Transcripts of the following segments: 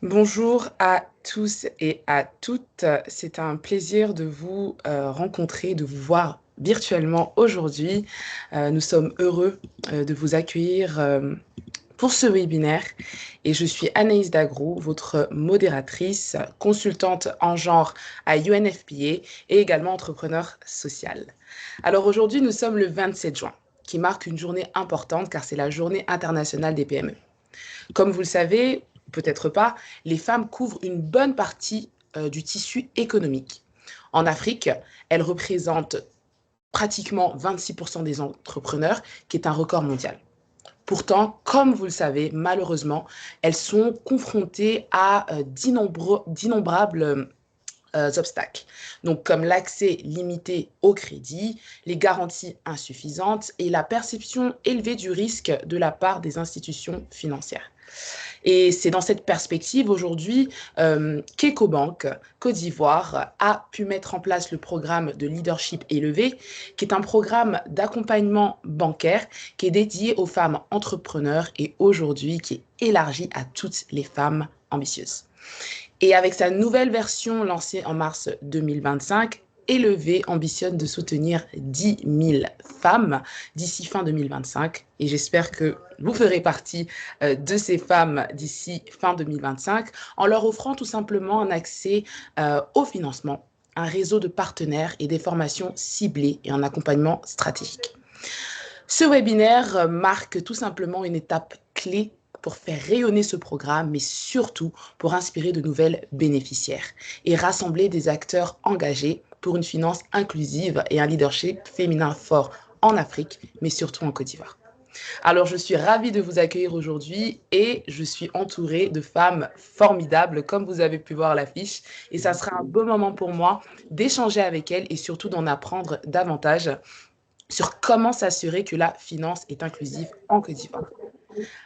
Bonjour à tous et à toutes. C'est un plaisir de vous rencontrer, de vous voir virtuellement aujourd'hui. Nous sommes heureux de vous accueillir pour ce webinaire et je suis Anaïs Dagrou, votre modératrice, consultante en genre à UNFPA et également entrepreneur social. Alors aujourd'hui, nous sommes le 27 juin, qui marque une journée importante car c'est la journée internationale des PME. Comme vous le savez, peut-être pas, les femmes couvrent une bonne partie du tissu économique. En Afrique, elles représentent pratiquement 26% des entrepreneurs, qui est un record mondial. Pourtant, comme vous le savez, malheureusement, elles sont confrontées à d'innombrables obstacles, donc comme l'accès limité au crédit, les garanties insuffisantes et la perception élevée du risque de la part des institutions financières. Et c'est dans cette perspective aujourd'hui qu'EcoBank Côte d'Ivoire a pu mettre en place le programme de leadership élevé, qui est un programme d'accompagnement bancaire qui est dédié aux femmes entrepreneurs et aujourd'hui qui est élargi à toutes les femmes ambitieuses. Et avec sa nouvelle version lancée en mars 2025, Élevé ambitionne de soutenir 10 000 femmes d'ici fin 2025 et j'espère que vous ferez partie de ces femmes d'ici fin 2025 en leur offrant tout simplement un accès au financement, un réseau de partenaires et des formations ciblées et un accompagnement stratégique. Ce webinaire marque tout simplement une étape clé pour faire rayonner ce programme, mais surtout pour inspirer de nouvelles bénéficiaires et rassembler des acteurs engagés pour une finance inclusive et un leadership féminin fort en Afrique, mais surtout en Côte d'Ivoire. Alors, je suis ravie de vous accueillir aujourd'hui et je suis entourée de femmes formidables, comme vous avez pu voir l'affiche. Et ça sera un beau moment pour moi d'échanger avec elles et surtout d'en apprendre davantage sur comment s'assurer que la finance est inclusive en Côte d'Ivoire.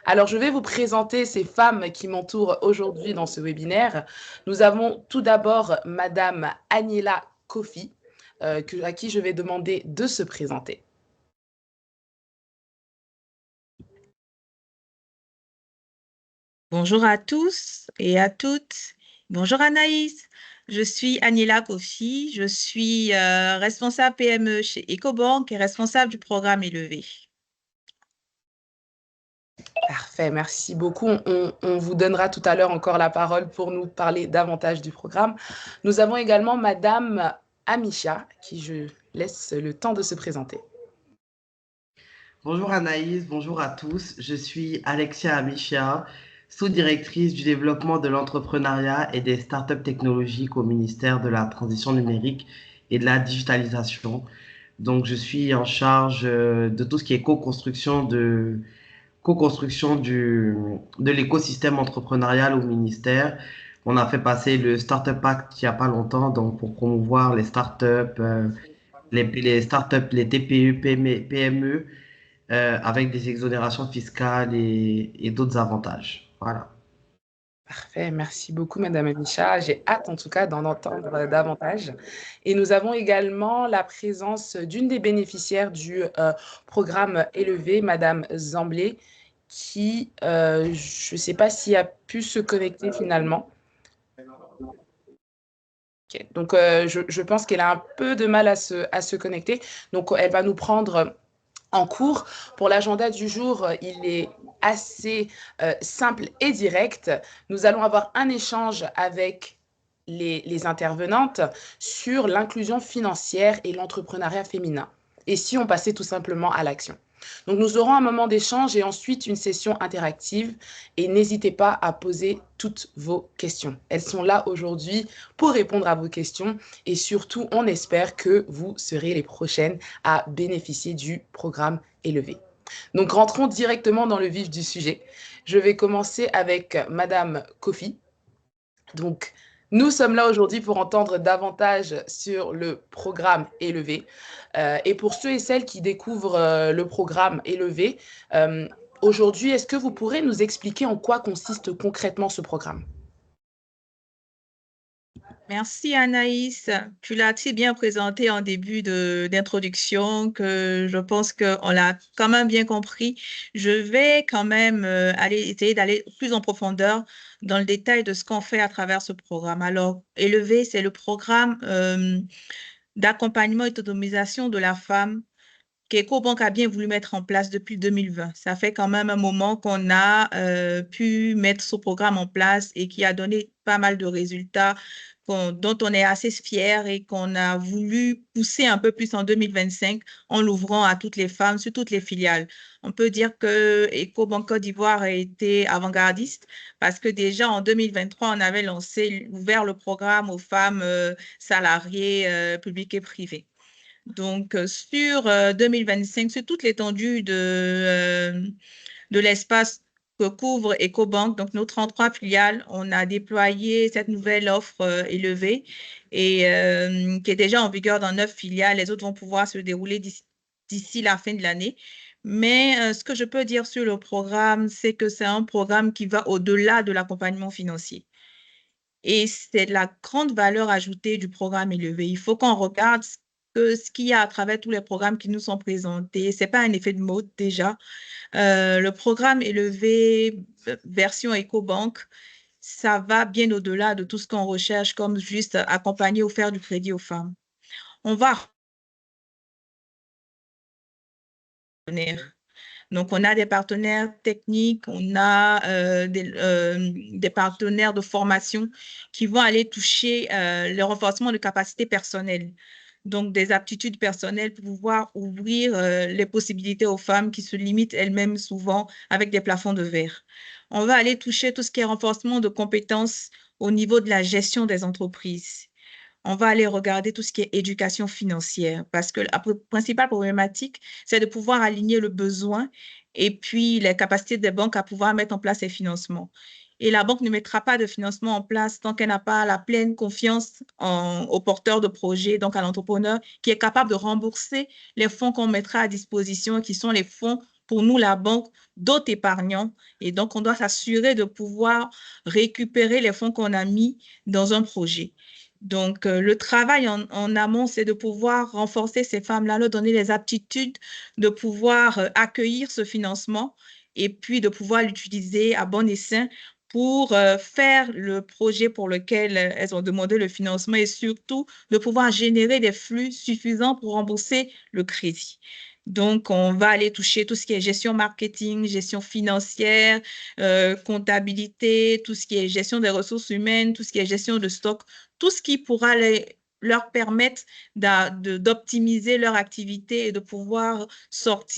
Alors, je vais vous présenter ces femmes qui m'entourent aujourd'hui dans ce webinaire. Nous avons tout d'abord Madame Aniela Kofi, à qui je vais demander de se présenter. Bonjour à tous et à toutes. Bonjour Anaïs. Je suis Aniela Kofi. Je suis responsable PME chez EcoBank et responsable du programme Élevé. Parfait, merci beaucoup. On vous donnera tout à l'heure encore la parole pour nous parler davantage du programme. Nous avons également Madame Amisha, qui je laisse le temps de se présenter. Bonjour Anaïs, bonjour à tous. Je suis Alexia Amichia, sous-directrice du développement de l'entrepreneuriat et des startups technologiques au ministère de la Transition numérique et de la digitalisation. Donc, je suis en charge de tout ce qui est de l'écosystème entrepreneurial au ministère. On a fait passer le Startup Act il n'y a pas longtemps, donc pour promouvoir les startups, les startups, les TPE, PME, avec des exonérations fiscales et d'autres avantages. Voilà. Parfait, merci beaucoup, Madame Amisha. J'ai hâte, en tout cas, d'en entendre davantage. Et nous avons également la présence d'une des bénéficiaires du programme élevé, Madame Zamblé, qui, je ne sais pas s'il a pu se connecter finalement. Okay. Donc, je pense qu'elle a un peu de mal à se connecter. Donc, elle va nous prendre en cours. Pour l'agenda du jour, il est assez simple et direct. Nous allons avoir un échange avec les intervenantes sur l'inclusion financière et l'entrepreneuriat féminin. Et si on passait tout simplement à l'action. Donc, nous aurons un moment d'échange et ensuite une session interactive. Et n'hésitez pas à poser toutes vos questions. Elles sont là aujourd'hui pour répondre à vos questions. Et surtout, on espère que vous serez les prochaines à bénéficier du programme élevé. Donc, rentrons directement dans le vif du sujet. Je vais commencer avec Madame Kofi. Donc, nous sommes là aujourd'hui pour entendre davantage sur le programme élevé. Et pour ceux et celles qui découvrent le programme élevé, aujourd'hui, est-ce que vous pourrez nous expliquer en quoi consiste concrètement ce programme? Merci Anaïs. Tu l'as si bien présenté en début d'introduction que je pense qu'on l'a quand même bien compris. Je vais quand même essayer d'aller plus en profondeur dans le détail de ce qu'on fait à travers ce programme. Alors, Élevé, c'est le programme d'accompagnement et d'autonomisation de la femme qu'EcoBank a bien voulu mettre en place depuis 2020. Ça fait quand même un moment qu'on a pu mettre ce programme en place et qui a donné pas mal de résultats dont on est assez fiers et qu'on a voulu pousser un peu plus en 2025 en l'ouvrant à toutes les femmes sur toutes les filiales. On peut dire que EcoBank Côte d'Ivoire a été avant-gardiste parce que déjà en 2023, on avait ouvert le programme aux femmes salariées publiques et privées. Donc, sur 2025, sur toute l'étendue de l'espace que couvre EcoBank, donc nos 33 filiales, on a déployé cette nouvelle offre élevée et qui est déjà en vigueur dans 9 filiales. Les autres vont pouvoir se dérouler d'ici la fin de l'année. Mais ce que je peux dire sur le programme, c'est que c'est un programme qui va au-delà de l'accompagnement financier. Et c'est la grande valeur ajoutée du programme élevé. Il faut qu'on regarde ce qu'il y a à travers tous les programmes qui nous sont présentés. Ce n'est pas un effet de mode déjà. Le programme élevé version EcoBank, ça va bien au-delà de tout ce qu'on recherche comme juste accompagner ou faire du crédit aux femmes. On va Donc, on a des partenaires techniques, on a des partenaires de formation qui vont aller toucher le renforcement de capacités personnelles. Donc, des aptitudes personnelles pour pouvoir ouvrir les possibilités aux femmes qui se limitent elles-mêmes souvent avec des plafonds de verre. On va aller toucher tout ce qui est renforcement de compétences au niveau de la gestion des entreprises. On va aller regarder tout ce qui est éducation financière parce que la principale problématique, c'est de pouvoir aligner le besoin et puis les capacités des banques à pouvoir mettre en place ces financements. Et la banque ne mettra pas de financement en place tant qu'elle n'a pas la pleine confiance au porteur de projet, donc à l'entrepreneur, qui est capable de rembourser les fonds qu'on mettra à disposition, qui sont les fonds pour nous, la banque, d'autres épargnants. Et donc, on doit s'assurer de pouvoir récupérer les fonds qu'on a mis dans un projet. Donc, le travail en amont, c'est de pouvoir renforcer ces femmes-là, leur donner les aptitudes de pouvoir accueillir ce financement et puis de pouvoir l'utiliser à bon escient pour faire le projet pour lequel elles ont demandé le financement et surtout de pouvoir générer des flux suffisants pour rembourser le crédit. Donc, on va aller toucher tout ce qui est gestion marketing, gestion financière, comptabilité, tout ce qui est gestion des ressources humaines, tout ce qui est gestion de stock, tout ce qui pourra leur permettre d'optimiser leur activité et de pouvoir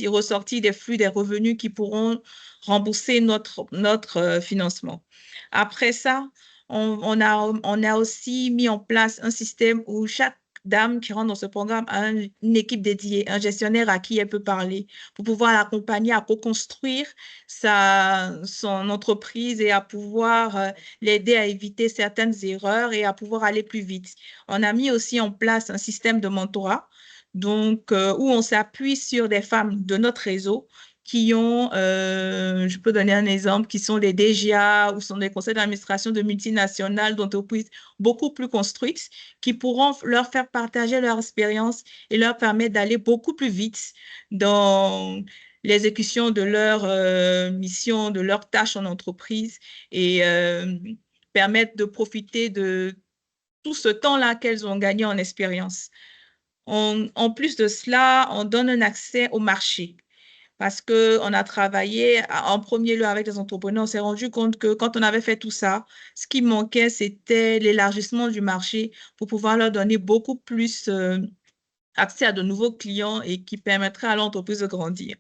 ressortir des flux, des revenus qui pourront rembourser notre financement. Après ça, on a aussi mis en place un système où chaque dame qui rentre dans ce programme a une équipe dédiée, un gestionnaire à qui elle peut parler pour pouvoir l'accompagner à co-construire son entreprise et à pouvoir l'aider à éviter certaines erreurs et à pouvoir aller plus vite. On a mis aussi en place un système de mentorat, donc où on s'appuie sur des femmes de notre réseau qui ont, je peux donner un exemple, qui sont des DGA ou sont des conseils d'administration de multinationales, d'entreprises beaucoup plus construites, qui pourront leur faire partager leur expérience et leur permettre d'aller beaucoup plus vite dans l'exécution de leur mission, de leurs tâches en entreprise et permettre de profiter de tout ce temps-là qu'elles ont gagné en expérience. En plus de cela, on donne un accès au marché parce qu'on a travaillé en premier lieu avec les entrepreneurs. On s'est rendu compte que quand on avait fait tout ça, ce qui manquait, c'était l'élargissement du marché pour pouvoir leur donner beaucoup plus accès à de nouveaux clients et qui permettrait à l'entreprise de grandir.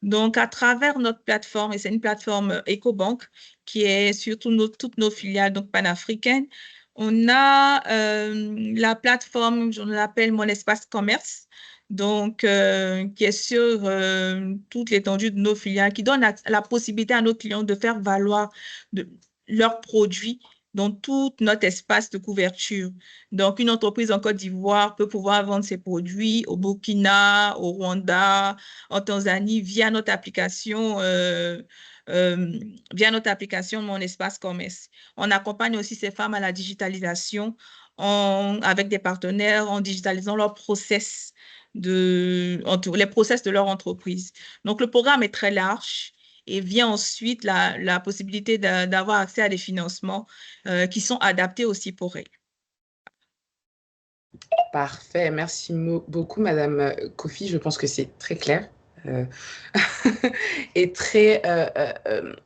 Donc, à travers notre plateforme, et c'est une plateforme EcoBank qui est sur toutes nos filiales donc panafricaines, on a la plateforme, je l'appelle Mon Espace Commerce, donc qui est sur toute l'étendue de nos filiales, qui donne la possibilité à nos clients de faire valoir leurs produits dans tout notre espace de couverture. Donc, une entreprise en Côte d'Ivoire peut pouvoir vendre ses produits au Burkina, au Rwanda, en Tanzanie via notre application via notre application Mon Espace Commerce. On accompagne aussi ces femmes à la digitalisation avec des partenaires en digitalisant leurs process les process de leur entreprise. Donc, le programme est très large et vient ensuite la possibilité d'avoir accès à des financements qui sont adaptés aussi pour elles. Parfait. Merci beaucoup, Madame Kofi. Je pense que c'est très clair. Et très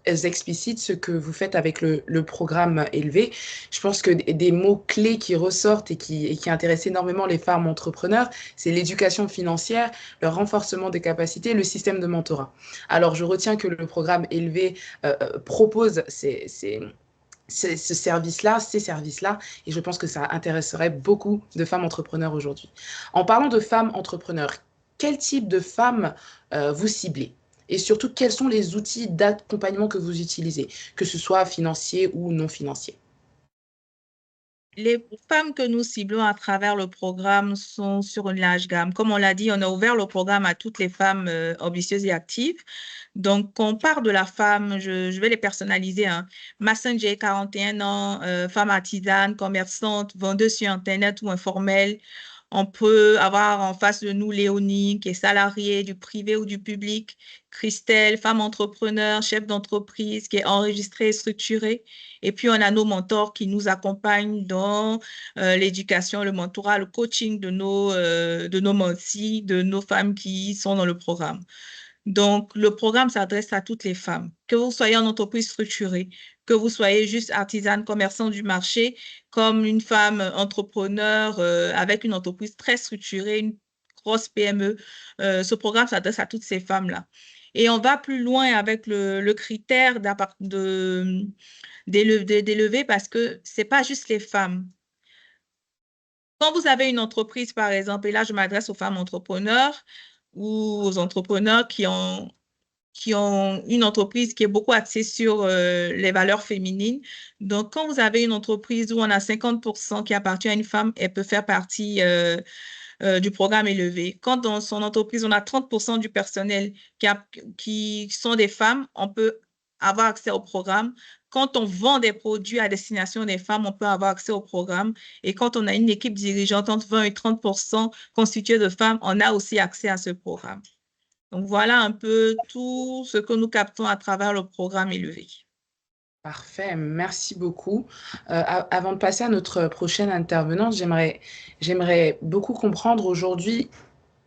explicite ce que vous faites avec le programme élevé. Je pense que des mots-clés qui ressortent et qui intéressent énormément les femmes entrepreneurs, c'est l'éducation financière, le renforcement des capacités, le système de mentorat. Alors, je retiens que le programme élevé propose ces services-là, et je pense que ça intéresserait beaucoup de femmes entrepreneurs aujourd'hui. En parlant de femmes entrepreneurs, quel type de femmes vous ciblez? Et surtout, quels sont les outils d'accompagnement que vous utilisez, que ce soit financiers ou non financiers? Les femmes que nous ciblons à travers le programme sont sur une large gamme. Comme on l'a dit, on a ouvert le programme à toutes les femmes ambitieuses et actives. Donc, on part de la femme, je vais les personnaliser. Messenger, 41 ans, femme artisane, commerçante, vendeuse sur Internet ou informelle. On peut avoir en face de nous Léonie, qui est salariée du privé ou du public. Christelle, femme entrepreneur, chef d'entreprise, qui est enregistrée et structurée. Et puis, on a nos mentors qui nous accompagnent dans l'éducation, le mentorat, le coaching de nos mentees, de nos femmes qui sont dans le programme. Donc, le programme s'adresse à toutes les femmes, que vous soyez en entreprise structurée, que vous soyez juste artisane, commerçant du marché, comme une femme entrepreneur avec une entreprise très structurée, une grosse PME. Ce programme s'adresse à toutes ces femmes-là. Et on va plus loin avec le critère d'élever parce que ce n'est pas juste les femmes. Quand vous avez une entreprise, par exemple, et là, je m'adresse aux femmes entrepreneurs ou aux entrepreneurs qui ont une entreprise qui est beaucoup axée sur les valeurs féminines. Donc, quand vous avez une entreprise où on a 50% qui appartient à une femme, elle peut faire partie du programme élevé. Quand dans son entreprise, on a 30% du personnel qui sont des femmes, on peut avoir accès au programme. Quand on vend des produits à destination des femmes, on peut avoir accès au programme. Et quand on a une équipe dirigeante entre 20 et 30% constituée de femmes, on a aussi accès à ce programme. Donc, voilà un peu tout ce que nous captons à travers le programme élevé. Parfait, merci beaucoup. Avant de passer à notre prochaine intervenante, j'aimerais beaucoup comprendre aujourd'hui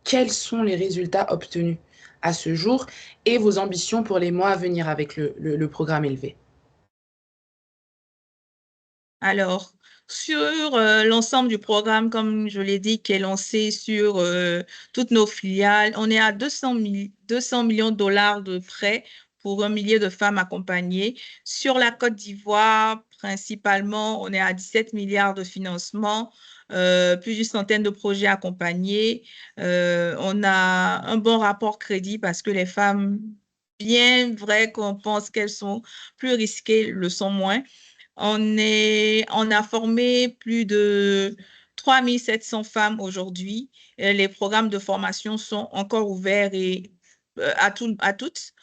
quels sont les résultats obtenus à ce jour et vos ambitions pour les mois à venir avec le programme élevé. Alors, sur l'ensemble du programme, comme je l'ai dit, qui est lancé sur toutes nos filiales, on est à 200 millions de dollars de prêts pour 1 millier de femmes accompagnées. Sur la Côte d'Ivoire, principalement, on est à 17 milliards de financement, plus d'une centaine de projets accompagnés. On a un bon rapport crédit parce que les femmes, bien vrai qu'on pense qu'elles sont plus risquées, le sont moins. On a formé plus de 3700 femmes aujourd'hui. Les programmes de formation sont encore ouverts à toutes.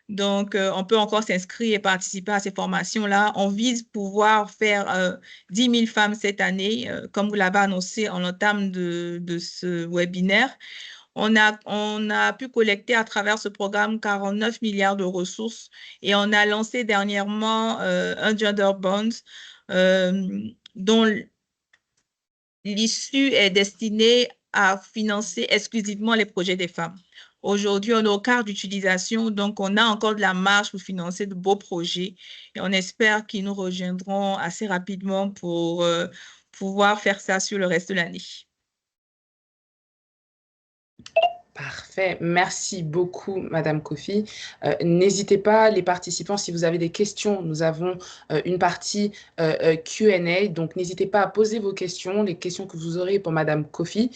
Donc, on peut encore s'inscrire et participer à ces formations-là. On vise pouvoir faire 10 000 femmes cette année, comme vous l'avez annoncé en entame de ce webinaire. On a pu collecter à travers ce programme 49 milliards de ressources et on a lancé dernièrement un Gender Bond dont l'issue est destinée à financer exclusivement les projets des femmes. Aujourd'hui, on est au quart d'utilisation, donc on a encore de la marge pour financer de beaux projets et on espère qu'ils nous rejoindront assez rapidement pour pouvoir faire ça sur le reste de l'année. Parfait. Merci beaucoup, Madame Kofi. N'hésitez pas, les participants, si vous avez des questions, nous avons une partie Q&A, donc n'hésitez pas à poser vos questions, les questions que vous aurez pour Madame Kofi.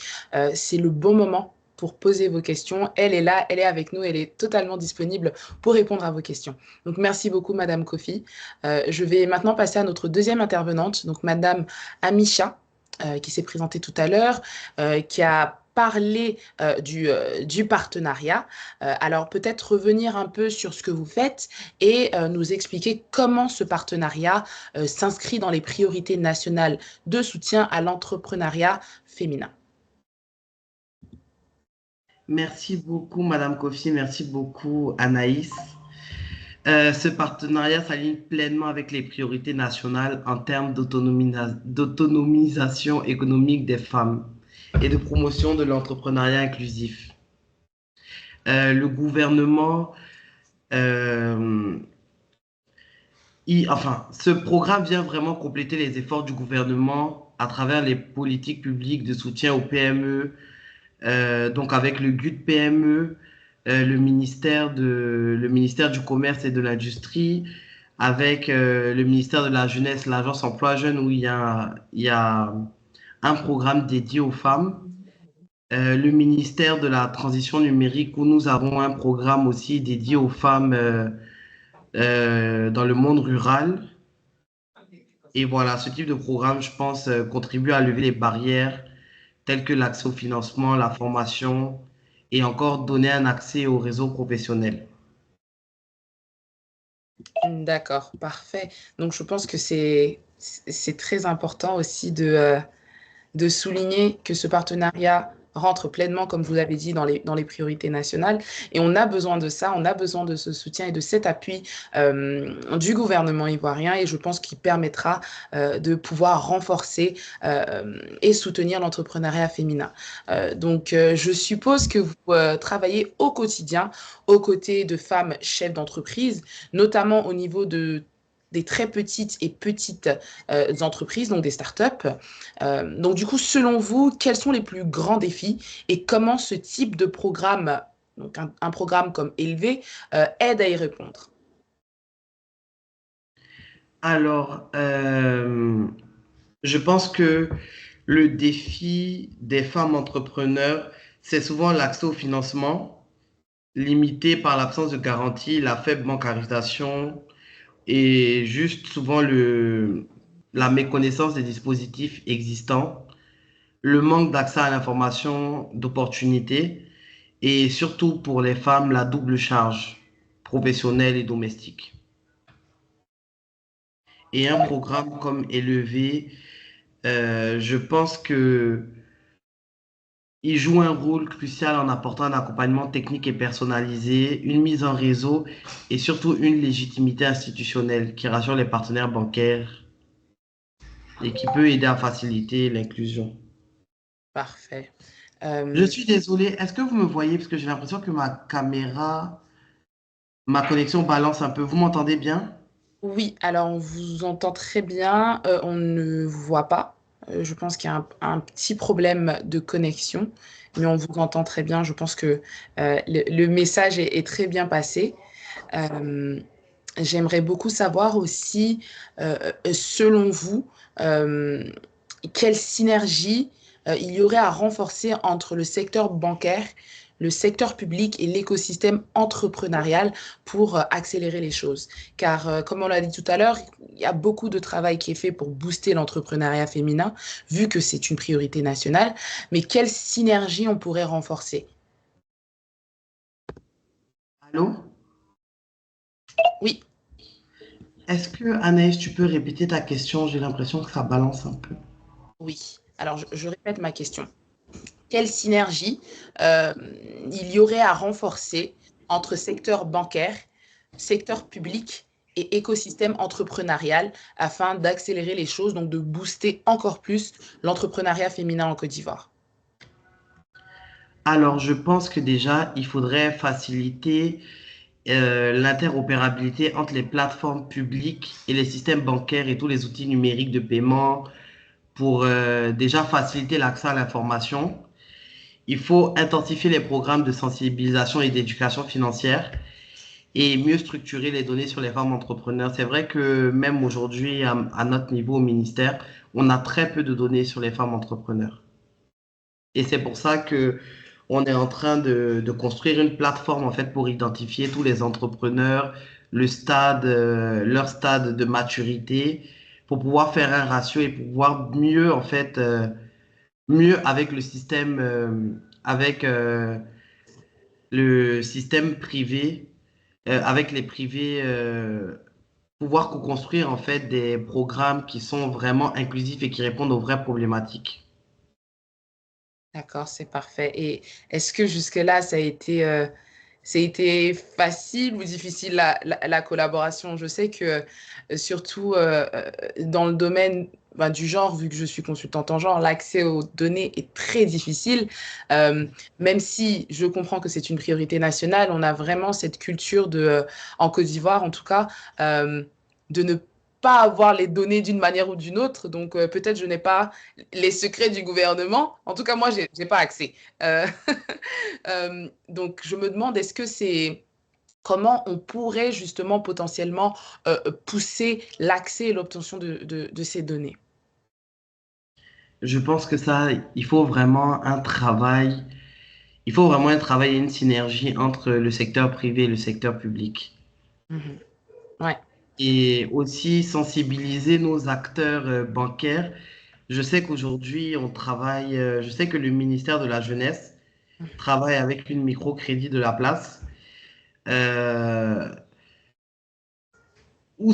C'est le bon moment pour poser vos questions. Elle est là, elle est avec nous, elle est totalement disponible pour répondre à vos questions. Donc, merci beaucoup, Madame Kofi. Je vais maintenant passer à notre deuxième intervenante, donc Madame Amisha, qui s'est présentée tout à l'heure, qui a parler du partenariat. Alors peut-être revenir un peu sur ce que vous faites et nous expliquer comment ce partenariat s'inscrit dans les priorités nationales de soutien à l'entrepreneuriat féminin. Merci beaucoup, Madame Kofi. Merci beaucoup, Anaïs. Ce partenariat s'aligne pleinement avec les priorités nationales en termes d'autonomisation économique des femmes et de promotion de l'entrepreneuriat inclusif. Le gouvernement, ce programme vient vraiment compléter les efforts du gouvernement à travers les politiques publiques de soutien aux PME, donc avec le GUD PME, le ministère du Commerce et de l'Industrie, avec le ministère de la Jeunesse, l'Agence Emploi Jeune, où il y a un programme dédié aux femmes, le ministère de la Transition numérique, où nous avons un programme aussi dédié aux femmes dans le monde rural. Et voilà, ce type de programme, je pense, contribue à lever les barrières telles que l'accès au financement, la formation et encore donner un accès au réseau professionnel. D'accord, parfait. Donc, je pense que c'est très important aussi de souligner que ce partenariat rentre pleinement, comme vous l'avez dit, dans les priorités nationales. Et on a besoin de ça, on a besoin de ce soutien et de cet appui du gouvernement ivoirien. Et je pense qu'il permettra de pouvoir renforcer et soutenir l'entrepreneuriat féminin. Donc, je suppose que vous travaillez au quotidien aux côtés de femmes chefs d'entreprise, notamment au niveau des très petites et petites entreprises, donc des startups. Donc du coup, selon vous, quels sont les plus grands défis et comment ce type de programme, donc un programme comme Élevé, aide à y répondre? Alors, je pense que le défi des femmes entrepreneurs, c'est souvent l'accès au financement, limité par l'absence de garantie, la faible bancarisation et juste souvent la méconnaissance des dispositifs existants, le manque d'accès à l'information, d'opportunités et surtout pour les femmes, la double charge professionnelle et domestique. Et un programme comme Élevé, je pense que il joue un rôle crucial en apportant un accompagnement technique et personnalisé, une mise en réseau et surtout une légitimité institutionnelle qui rassure les partenaires bancaires et qui peut aider à faciliter l'inclusion. Parfait. Je suis désolé, est-ce que vous me voyez? Parce que j'ai l'impression que ma connexion balance un peu. Vous m'entendez bien? Oui, alors on vous entend très bien, on ne vous voit pas. Je pense qu'il y a un petit problème de connexion, mais on vous entend très bien. Je pense que le message est très bien passé. J'aimerais beaucoup savoir aussi, selon vous, quelle synergie il y aurait à renforcer entre le secteur bancaire, le secteur public et l'écosystème entrepreneurial pour accélérer les choses. Car, comme on l'a dit tout à l'heure, il y a beaucoup de travail qui est fait pour booster l'entrepreneuriat féminin, vu que c'est une priorité nationale. Mais quelle synergie on pourrait renforcer? Allô? Oui. Est-ce que, Anaïs, tu peux répéter ta question? J'ai l'impression que ça balance un peu. Oui. Alors, je répète ma question. Quelle synergie il y aurait à renforcer entre secteur bancaire, secteur public et écosystème entrepreneurial afin d'accélérer les choses, donc de booster encore plus l'entrepreneuriat féminin en Côte d'Ivoire? Alors, je pense que déjà, il faudrait faciliter l'interopérabilité entre les plateformes publiques et les systèmes bancaires et tous les outils numériques de paiement pour déjà faciliter l'accès à l'information. Il faut intensifier les programmes de sensibilisation et d'éducation financière et mieux structurer les données sur les femmes entrepreneurs. C'est vrai que même aujourd'hui, à notre niveau au ministère, on a très peu de données sur les femmes entrepreneurs. Et c'est pour ça que on est en train de construire une plateforme en fait pour identifier tous les entrepreneurs, leur stade de maturité, pour pouvoir faire un ratio et pouvoir mieux en fait mieux avec le système privé, avec les privés, pouvoir co-construire en fait des programmes qui sont vraiment inclusifs et qui répondent aux vraies problématiques. D'accord, c'est parfait. Et est-ce que jusque-là, ça a été facile ou difficile la collaboration? Je sais que surtout dans le domaine ben, du genre, vu que je suis consultante en genre, l'accès aux données est très difficile. Euh, Même si je comprends que c'est une priorité nationale, on a vraiment cette culture en Côte d'Ivoire en tout cas, euh, de ne pas avoir les données d'une manière ou d'une autre. Donc peut-être je n'ai pas les secrets du gouvernement. En tout cas, moi, j'ai pas accès. Euh, donc, je me demande, est-ce que c'est comment on pourrait justement potentiellement pousser l'accès et l'obtention de ces données? Je pense que ça, il faut vraiment un travail, il faut vraiment un travail et une synergie entre le secteur privé et le secteur public. Mhm. Ouais. Et aussi sensibiliser nos acteurs bancaires. Je sais qu'aujourd'hui, je sais que le ministère de la Jeunesse travaille avec une microcrédit de la place, euh, où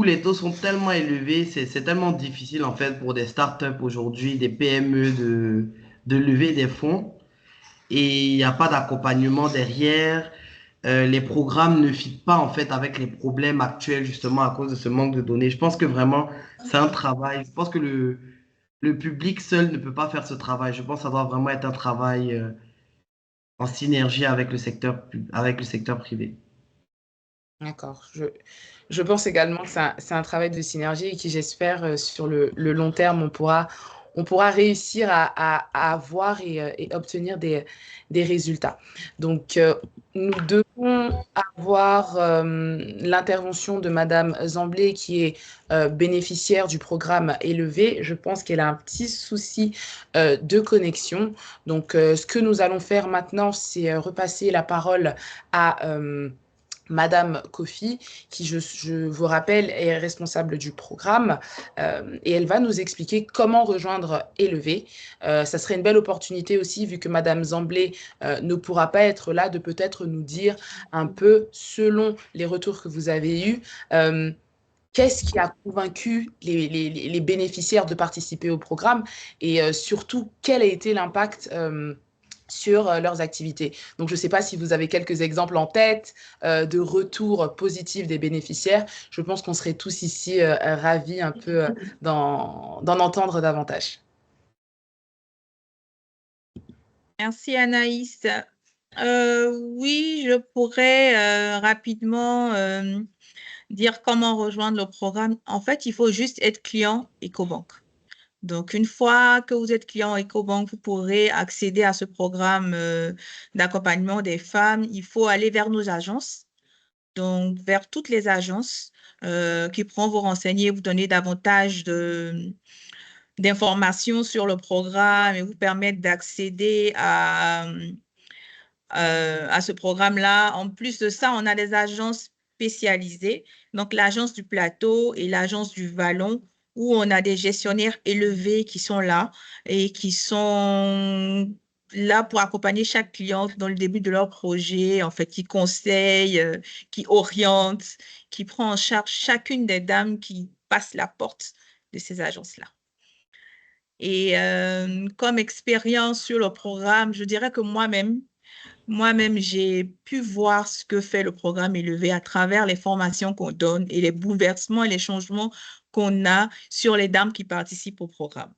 les taux sont tellement élevés, c'est tellement difficile en fait pour des startups aujourd'hui, des PME de lever des fonds et il n'y a pas d'accompagnement derrière. Les programmes ne fitent pas en fait avec les problèmes actuels justement à cause de ce manque de données. Je pense que vraiment c'est un travail. Je pense que le public seul ne peut pas faire ce travail. Je pense que ça doit vraiment être un travail en synergie avec avec le secteur privé. D'accord. Je pense également que c'est un travail de synergie et qui, j'espère, sur le long terme, on pourra réussir à avoir et obtenir des résultats. Donc, nous devons avoir l'intervention de Madame Zamblé, qui est bénéficiaire du programme Élevé. Je pense qu'elle a un petit souci de connexion. Donc, ce que nous allons faire maintenant, c'est repasser la parole à Madame Kofi, qui, je vous rappelle, est responsable du programme, et elle va nous expliquer comment rejoindre Élevé. Ça serait une belle opportunité aussi, vu que Madame Zamblé ne pourra pas être là, de peut-être nous dire un peu, selon les retours que vous avez eus, qu'est-ce qui a convaincu les bénéficiaires de participer au programme et surtout, quel a été l'impact sur leurs activités. Donc, je ne sais pas si vous avez quelques exemples en tête de retours positifs des bénéficiaires. Je pense qu'on serait tous ici ravis un peu d'en entendre davantage. Merci Anaïs. Oui, je pourrais rapidement dire comment rejoindre le programme. En fait, il faut juste être client EcoBank. Donc, une fois que vous êtes client EcoBank, vous pourrez accéder à ce programme d'accompagnement des femmes. Il faut aller vers nos agences, donc vers toutes les agences qui pourront vous renseigner, vous donner davantage d'informations sur le programme et vous permettre d'accéder à ce programme-là. En plus de ça, on a des agences spécialisées, donc l'agence du Plateau et l'agence du Vallon, où on a des gestionnaires élevés qui sont là et qui sont là pour accompagner chaque client dans le début de leur projet, en fait, qui conseillent, qui orientent, qui prend en charge chacune des dames qui passent la porte de ces agences-là. Et comme expérience sur le programme, je dirais que moi-même, j'ai pu voir ce que fait le programme Élevé à travers les formations qu'on donne et les bouleversements et les changements qu'on a sur les dames qui participent au programme.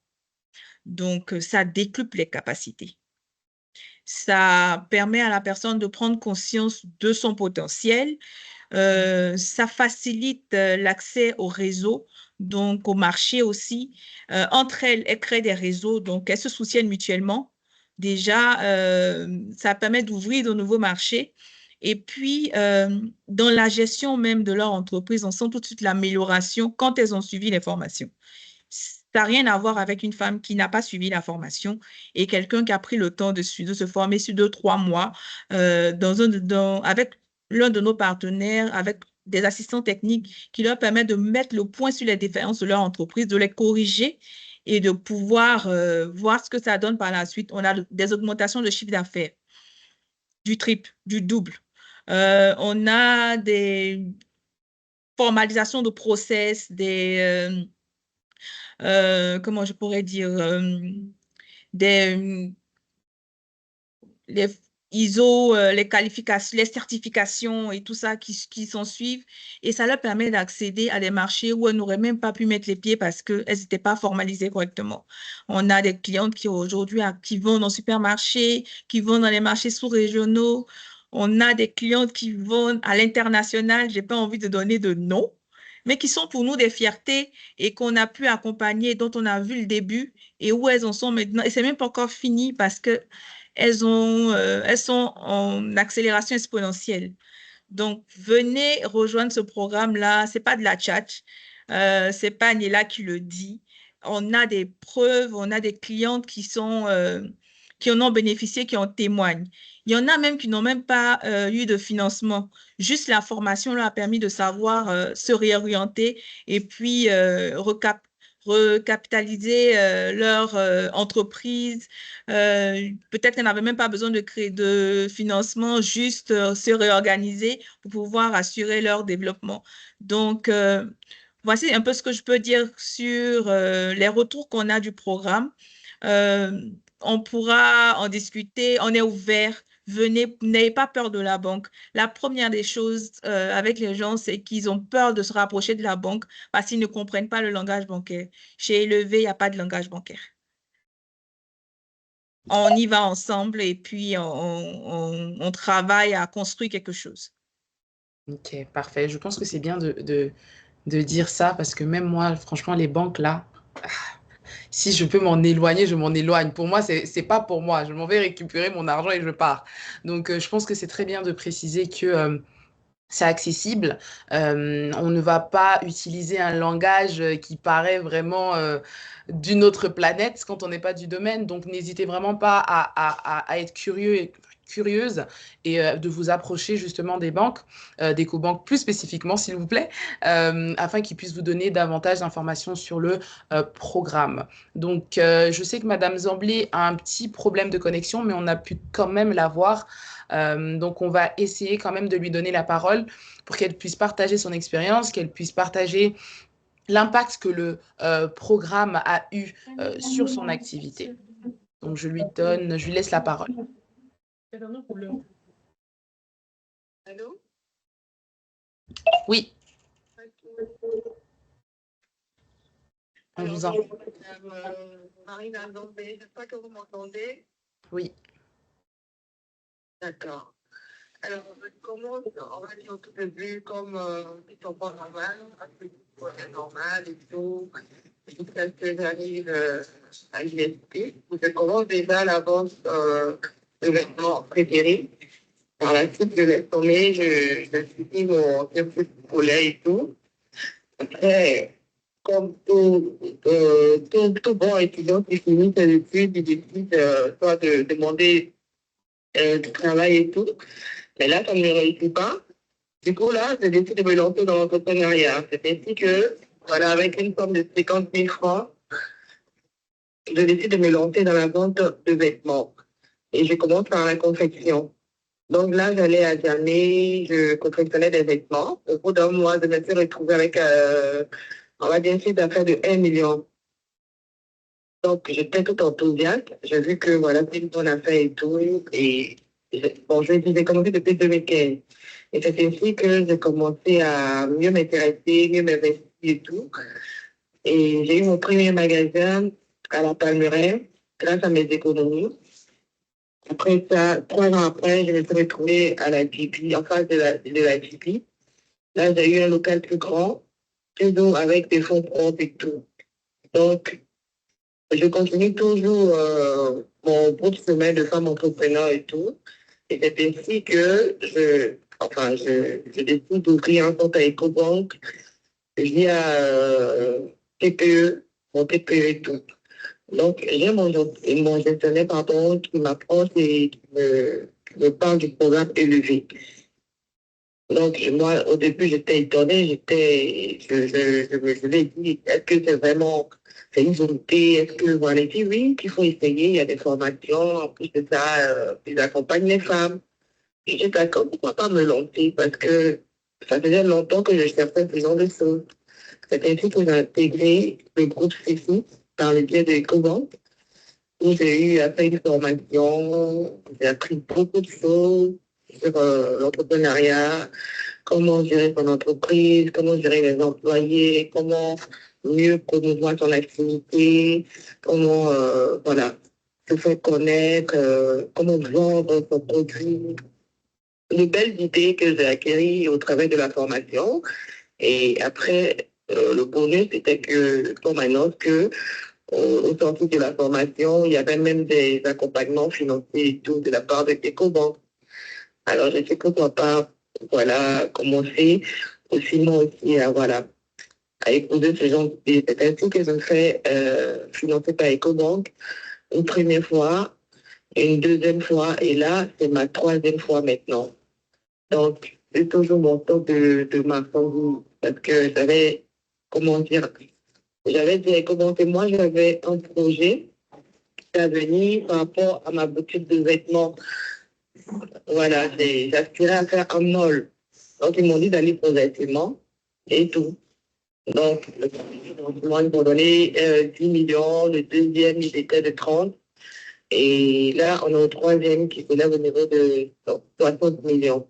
Donc, ça décuple les capacités. Ça permet à la personne de prendre conscience de son potentiel. Ça facilite l'accès au réseau, donc au marché aussi. Entre elles, elles créent des réseaux, donc elles se soutiennent mutuellement. Déjà, ça permet d'ouvrir de nouveaux marchés. Et puis, dans la gestion même de leur entreprise, on sent tout de suite l'amélioration quand elles ont suivi les formations. Ça n'a rien à voir avec une femme qui n'a pas suivi la formation et quelqu'un qui a pris le temps de se former sur 2, 3 mois avec l'un de nos partenaires, avec des assistants techniques qui leur permettent de mettre le point sur les défaillances de leur entreprise, de les corriger et de pouvoir voir ce que ça donne par la suite. On a des augmentations de chiffre d'affaires, du triple, du double. On a des formalisations de process, comment je pourrais dire, des les ISO, les qualifications, les certifications et tout ça qui s'en suivent. Et ça leur permet d'accéder à des marchés où elles n'auraient même pas pu mettre les pieds parce qu'elles n'étaient pas formalisées correctement. On a des clientes qui aujourd'hui qui vont dans le supermarché, qui vont dans les marchés sous-régionaux. On a des clientes qui vont à l'international. Je n'ai pas envie de donner de nom, mais qui sont pour nous des fiertés et qu'on a pu accompagner, dont on a vu le début et où elles en sont maintenant. Et ce n'est même pas encore fini parce que elles sont en accélération exponentielle. Donc, venez rejoindre ce programme-là. Ce n'est pas de la tchatch. Ce n'est pas Niela qui le dit. On a des preuves, on a des clientes qui en ont bénéficié, qui en témoignent. Il y en a même qui n'ont même pas eu de financement. Juste la formation leur a permis de savoir se réorienter et puis recapitaliser leur entreprise. Peut-être qu'elles n'avaient même pas besoin de créer de financement, juste se réorganiser pour pouvoir assurer leur développement. Donc, voici un peu ce que je peux dire sur les retours qu'on a du programme. On pourra en discuter, on est ouvert. Venez, n'ayez pas peur de la banque. La première des choses avec les gens, c'est qu'ils ont peur de se rapprocher de la banque parce qu'ils ne comprennent pas le langage bancaire. Chez Élevé, il n'y a pas de langage bancaire. On y va ensemble et puis on travaille à construire quelque chose. Ok, parfait. Je pense que c'est bien de dire ça parce que même moi, franchement, les banques là, si je peux m'en éloigner, je m'en éloigne. Pour moi, c'est pas pour moi. Je m'en vais récupérer mon argent et je pars. Donc, je pense que c'est très bien de préciser que c'est accessible. On ne va pas utiliser un langage qui paraît vraiment d'une autre planète quand on n'est pas du domaine. Donc, n'hésitez vraiment pas à être curieuse et de vous approcher justement des banques, d'Ecobank plus spécifiquement, s'il vous plaît, afin qu'ils puissent vous donner davantage d'informations sur le programme. Donc, je sais que Madame Zamblé a un petit problème de connexion, mais on a pu quand même la voir. Donc, on va essayer quand même de lui donner la parole pour qu'elle puisse partager son expérience, qu'elle puisse partager l'impact que le programme a eu sur son activité. Donc, je lui laisse la parole. Allô? Oui. On vous entend. Marina Zambé, j'espère que vous m'entendez. Oui. D'accord. Alors, je commence, on va dire au tout début, comme ils sont pas normal, parce que c'est normal et tout, jusqu'à ce que j'arrive à l'ISP, où je commence déjà la vente de vêtements préférés. Par la suite, je laisse tomber, je suis mon cursus scolaire et tout. Après, comme tout bon étudiant qui finit ses études, il décide soit de demander du travail et tout. Mais là, ça ne me réussit pas. Du coup, là, je décide de me lancer dans l'entrepreneuriat. C'est ainsi que, voilà, avec une somme de 50 000 francs, je décide de me lancer dans la vente de vêtements. Et je commence par la confection. Donc là, j'allais à Djamé, je confectionnais des vêtements. Au bout d'un mois, je me suis retrouvée avec, on va dire, un chiffre d'affaires de 1 million. Donc, j'étais tout enthousiaste. J'ai vu que, voilà, c'est une bonne affaire et tout. Et bon, j'ai commencé depuis 2015. Et c'est ainsi que j'ai commencé à mieux m'intéresser, mieux m'investir et tout. Et j'ai eu mon premier magasin à la Palmeraie grâce à mes économies. Après ça, 3 ans après, je me suis retrouvée à la GP, en face de la GP. Là, j'ai eu un local plus grand, toujours avec des fonds propres et tout. Donc, je continue toujours mon bout de chemin de femme entrepreneur et tout. Et c'est ainsi que je décide d'ouvrir un compte à EcoBank via TPE, mon TPE et tout. Donc, j'ai mon gestionnaire, pardon, qui m'approche et qui me parle du programme élevé. Donc, moi, au début, j'étais étonnée, je lui ai dit, est-ce que c'est vraiment c'est une volonté, est-ce que voilà, il dit oui, qu'il faut essayer, il y a des formations, en plus de ça, ils accompagnent les femmes. Et j'ai d'accord, pourquoi pas me lancer, parce que ça faisait longtemps que je cherchais ce genre de choses. C'est ainsi que j'ai intégré le groupe CECI par le biais de EcoBank, où j'ai eu à faire une formation, j'ai appris beaucoup de choses sur l'entrepreneuriat, comment gérer son entreprise, comment gérer les employés, comment mieux promouvoir son activité, comment voilà, se faire connaître, comment vendre son produit. De belles idées que j'ai acquises au travers de la formation. Et après, le bonus, c'était que, qu'on m'annonce que au sortir de la formation, il y avait même des accompagnements financiers et tout de la part de EcoBank. Alors, je sais pourquoi pas, voilà, commencer aussi moi aussi à, voilà, à épouser ce genre d'idées. C'est ainsi que je me fais financer par EcoBank une première fois, une deuxième fois, et là, c'est ma troisième fois maintenant. Donc, c'est toujours mon temps de marchandise parce que j'avais, comment dire, j'avais dit, comment que moi, j'avais un projet à venir par rapport à ma boutique de vêtements. Voilà, j'aspirais à faire un mall. Donc, ils m'ont dit d'aller progressivement et tout. Donc, moi, ils m'ont donné 10 millions, le deuxième, il était de 30. Et là, on est au troisième qui s'élève au niveau de 60 millions.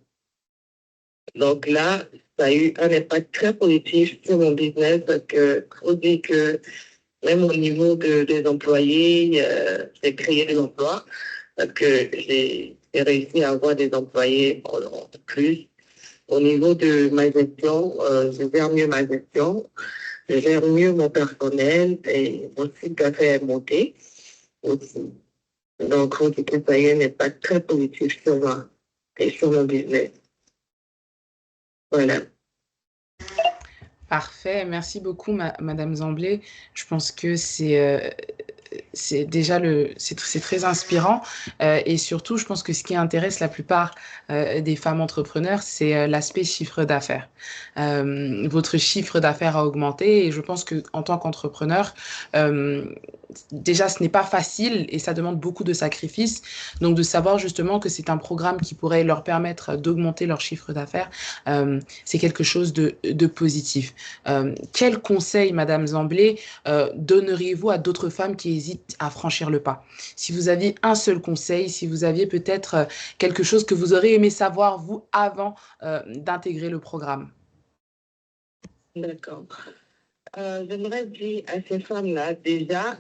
Donc là, ça a eu un impact très positif sur mon business parce que faut dire que même au niveau des employés, j'ai créé des emplois parce que j'ai réussi à avoir des employés en plus. Au niveau de ma gestion, je gère mieux ma gestion, je gère mieux mon personnel et mon chiffre d'affaires est monté aussi. Donc, faut dire que ça a eu un impact très positif sur moi et sur mon business. Voilà. Parfait, merci beaucoup, Madame Zamblé. Je pense que c'est déjà c'est très inspirant et surtout, je pense que ce qui intéresse la plupart des femmes entrepreneurs, c'est l'aspect chiffre d'affaires. Votre chiffre d'affaires a augmenté et je pense que en tant qu'entrepreneur, déjà, ce n'est pas facile et ça demande beaucoup de sacrifices. Donc, de savoir justement que c'est un programme qui pourrait leur permettre d'augmenter leur chiffre d'affaires, c'est quelque chose de positif. Quel conseil, Madame Zamblé, donneriez-vous à d'autres femmes qui hésitent à franchir le pas? Si vous aviez un seul conseil, si vous aviez peut-être quelque chose que vous auriez aimé savoir, vous, avant d'intégrer le programme. D'accord. J'aimerais dire à ces femmes-là, déjà,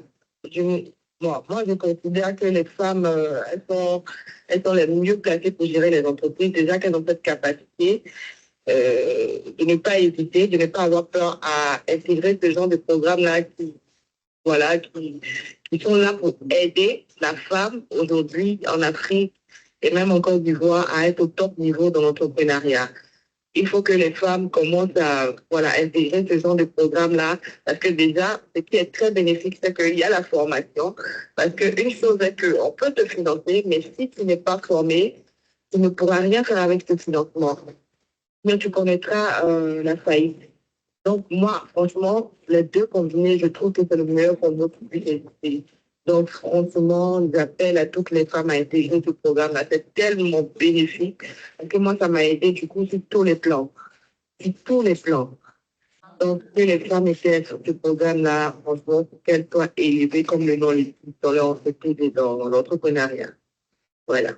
moi, je considère que les femmes, elles sont les mieux placées pour gérer les entreprises, déjà qu'elles ont cette capacité de ne pas hésiter, de ne pas avoir peur à intégrer ce genre de programme-là voilà, qui sont là pour aider la femme aujourd'hui en Afrique et même en Côte d'Ivoire à être au top niveau dans l'entrepreneuriat. Il faut que les femmes commencent à voilà, intégrer ce genre de programme-là, parce que déjà, ce qui est très bénéfique, c'est qu'il y a la formation, parce qu'une chose est qu'on peut te financer, mais si tu n'es pas formé, tu ne pourras rien faire avec ce financement. Mais tu connaîtras la faillite. Donc, moi, franchement, les deux combinés, je trouve que c'est le meilleur combo qui puisse exister. Donc, franchement, j'appelle à toutes les femmes à intégrer ce programme-là. C'est tellement bénéfique. Parce que moi, ça m'a aidé, du coup, sur tous les plans. Sur tous les plans. Donc, que les femmes étaient sur ce programme-là, franchement, pour qu'elles soient élevées comme le nom dans leur entreprise et dans l'entrepreneuriat. Voilà.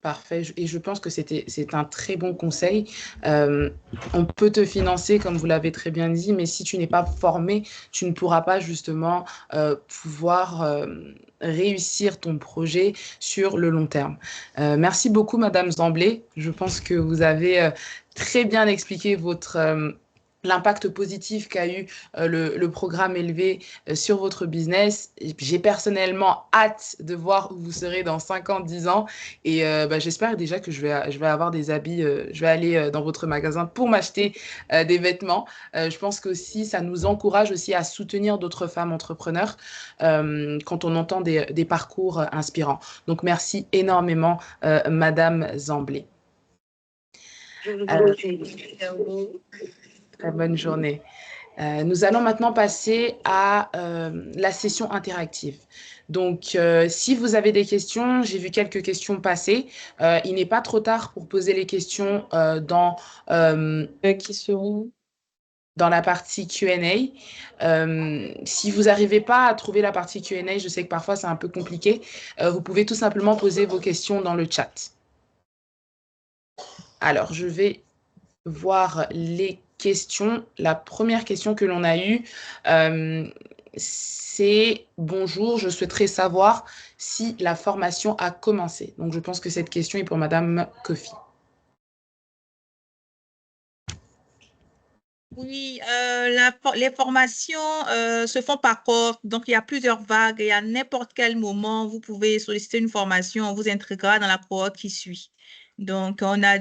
Parfait. Et je pense que c'est un très bon conseil. On peut te financer, comme vous l'avez très bien dit, mais si tu n'es pas formé, tu ne pourras pas justement pouvoir réussir ton projet sur le long terme. Merci beaucoup, Madame Zamblé. Je pense que vous avez très bien expliqué l'impact positif qu'a eu le programme élevé sur votre business. J'ai personnellement hâte de voir où vous serez dans 5 ans, 10 ans. Et j'espère déjà que je vais avoir des habits. Je vais aller dans votre magasin pour m'acheter des vêtements. Je pense qu'aussi, ça nous encourage aussi à soutenir d'autres femmes entrepreneurs quand on entend des parcours inspirants. Donc, merci énormément, Madame Zamblé. Je vous remercie. Très bonne journée. Nous allons maintenant passer à la session interactive. Donc, si vous avez des questions, j'ai vu quelques questions passer. Il n'est pas trop tard pour poser les questions Qui seront dans la partie Q&A. Si vous n'arrivez pas à trouver la partie Q&A, je sais que parfois c'est un peu compliqué, vous pouvez tout simplement poser vos questions dans le chat. Alors, je vais voir les questions. La première question que l'on a eue, c'est « Bonjour, je souhaiterais savoir si la formation a commencé ». Donc, je pense que cette question est pour Madame Kofi. Oui, les formations se font par cohorte, donc il y a plusieurs vagues et à n'importe quel moment, vous pouvez solliciter une formation, on vous intégrera dans la cohorte qui suit. Donc, on a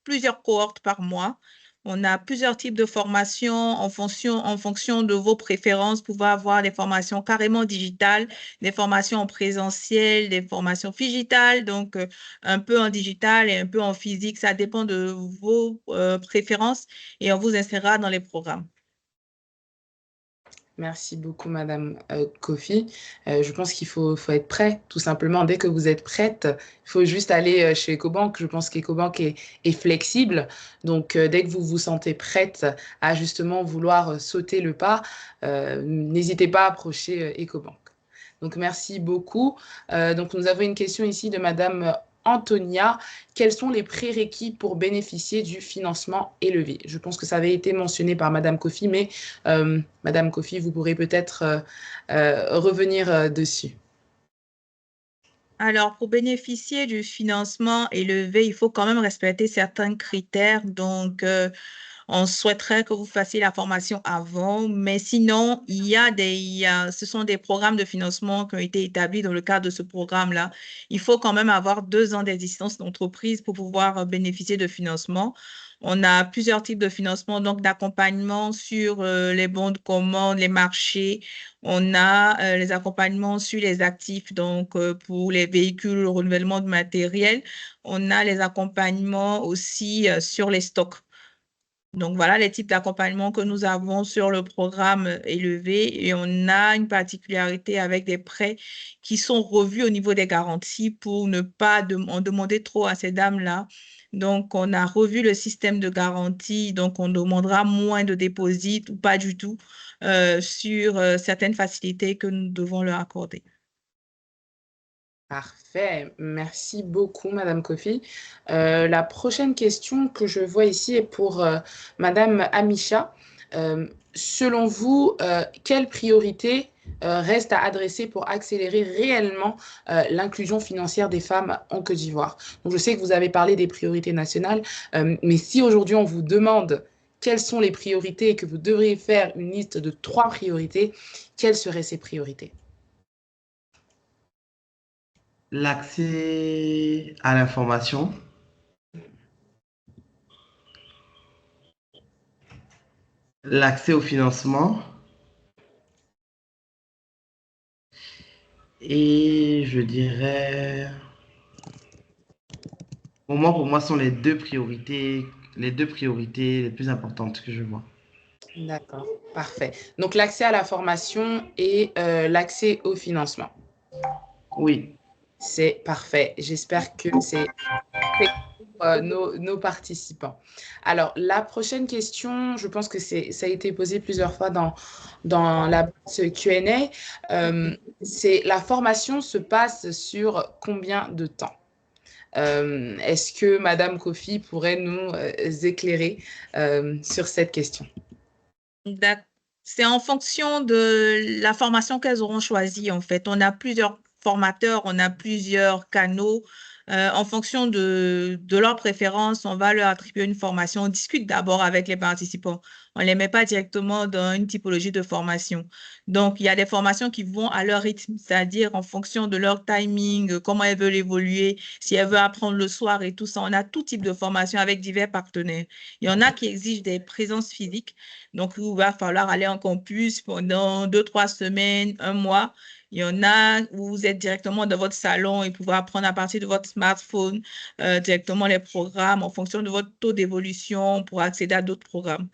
plusieurs cohortes par mois. On a plusieurs types de formations en fonction de vos préférences. Vous pouvez avoir des formations carrément digitales, des formations en présentiel, des formations digitales, donc un peu en digital et un peu en physique. Ça dépend de vos préférences et on vous insérera dans les programmes. Merci beaucoup, Madame Kofi. Je pense qu'il faut être prêt, tout simplement. Dès que vous êtes prête, il faut juste aller chez EcoBank. Je pense qu'EcoBank est flexible. Donc, dès que vous vous sentez prête à justement vouloir sauter le pas, n'hésitez pas à approcher EcoBank. Donc, merci beaucoup. Donc, nous avons une question ici de Madame Antonia. Quels sont les prérequis pour bénéficier du financement élevé? Je pense que ça avait été mentionné par Madame Kofi, mais Madame Kofi, vous pourrez peut-être revenir dessus. Alors, pour bénéficier du financement élevé, il faut quand même respecter certains critères. Donc, on souhaiterait que vous fassiez la formation avant, mais sinon, ce sont des programmes de financement qui ont été établis dans le cadre de ce programme-là. Il faut quand même avoir 2 ans d'existence d'entreprise pour pouvoir bénéficier de financement. On a plusieurs types de financement, donc d'accompagnement sur les bons de commande, les marchés. On a les accompagnements sur les actifs, donc pour les véhicules, le renouvellement de matériel. On a les accompagnements aussi sur les stocks. Donc, voilà les types d'accompagnement que nous avons sur le programme élevé et on a une particularité avec des prêts qui sont revus au niveau des garanties pour ne pas en demander trop à ces dames-là. Donc, on a revu le système de garantie, donc on demandera moins de dépôts ou pas du tout sur certaines facilités que nous devons leur accorder. Parfait, merci beaucoup Madame Kofi. La prochaine question que je vois ici est pour Madame Amisha. Selon vous, quelle priorité reste à adresser pour accélérer réellement l'inclusion financière des femmes en Côte d'Ivoire? Donc, je sais que vous avez parlé des priorités nationales, mais si aujourd'hui on vous demande quelles sont les priorités et que vous devriez faire une liste de 3 priorités, quelles seraient ces priorités? L'accès à l'information, l'accès au financement et je dirais, pour moi, sont les deux priorités les plus importantes que je vois. D'accord, parfait. Donc, l'accès à la formation et l'accès au financement. Oui. C'est parfait. J'espère que c'est nos participants. Alors, la prochaine question, je pense que ça a été posé plusieurs fois dans la Q&A. C'est la formation se passe sur combien de temps? Est-ce que Madame Kofi pourrait nous éclairer sur cette question? C'est en fonction de la formation qu'elles auront choisie, en fait. On a plusieurs formateurs, on a plusieurs canaux. En fonction de leurs préférences, on va leur attribuer une formation. On discute d'abord avec les participants. On ne les met pas directement dans une typologie de formation. Donc, il y a des formations qui vont à leur rythme, c'est-à-dire en fonction de leur timing, comment elles veulent évoluer, si elles veulent apprendre le soir et tout ça. On a tout type de formation avec divers partenaires. Il y en a qui exigent des présences physiques. Donc, il va falloir aller en campus pendant 2-3 semaines, 1 mois. Il y en a où vous êtes directement dans votre salon et pouvez apprendre à partir de votre smartphone directement les programmes en fonction de votre taux d'évolution pour accéder à d'autres programmes.